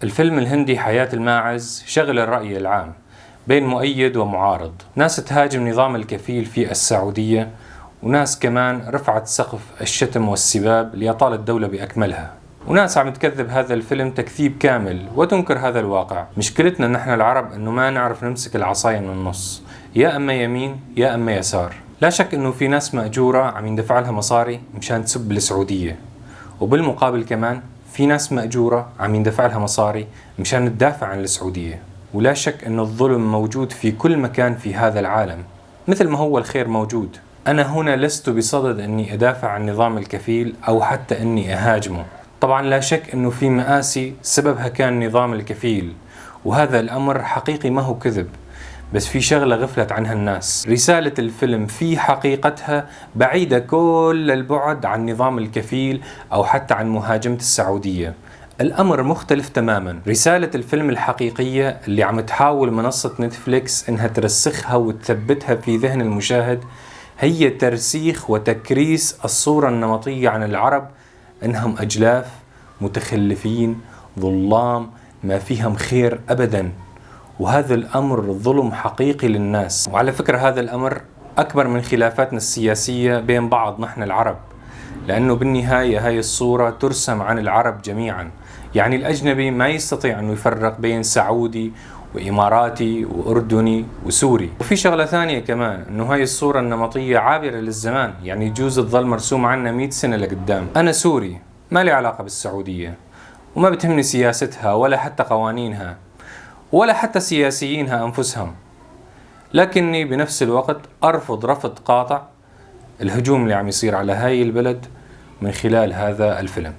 الفيلم الهندي حياة الماعز شغل الرأي العام بين مؤيد ومعارض. ناس تهاجم نظام الكفيل في السعودية، وناس كمان رفعت سقف الشتم والسباب ليطال الدولة بأكملها، وناس عم تكذب هذا الفيلم تكذيب كامل وتنكر هذا الواقع. مشكلتنا نحن العرب انه ما نعرف نمسك العصاية من النص، يا اما يمين يا اما يسار. لا شك انه في ناس مأجورة عم يندفع لها مصاري مشان تسب السعودية، وبالمقابل كمان في ناس مأجورة عم يندفع لها مصاري مشان تدافع عن السعودية. ولا شك انه الظلم موجود في كل مكان في هذا العالم، مثل ما هو الخير موجود. انا هنا لست بصدد اني ادافع عن نظام الكفيل او حتى اني اهاجمه. طبعا لا شك انه في مآسي سببها كان نظام الكفيل، وهذا الامر حقيقي ما هو كذب، بس في شغلة غفلت عنها الناس. رسالة الفيلم في حقيقتها بعيدة كل البعد عن نظام الكفيل أو حتى عن مهاجمة السعودية. الأمر مختلف تماما. رسالة الفيلم الحقيقية اللي عم تحاول منصة نتفليكس إنها ترسخها وتثبتها في ذهن المشاهد هي ترسيخ وتكريس الصورة النمطية عن العرب إنهم أجلاف، متخلفين، ظلام، ما فيهم خير أبدا. وهذا الأمر ظلم حقيقي للناس. وعلى فكرة هذا الأمر أكبر من خلافاتنا السياسية بين بعض نحن العرب، لأنه بالنهاية هاي الصورة ترسم عن العرب جميعا. يعني الأجنبي ما يستطيع أنه يفرق بين سعودي وإماراتي وأردني وسوري. وفي شغلة ثانية كمان، أنه هاي الصورة النمطية عابرة للزمان، يعني يجوز تظل مرسوم عنا 100 سنة لقدام. أنا سوري ما لي علاقة بالسعودية، وما بتهمني سياستها ولا حتى قوانينها ولا حتى سياسيينها أنفسهم، لكني بنفس الوقت أرفض رفض قاطع الهجوم اللي عم يصير على هاي البلد من خلال هذا الفيلم.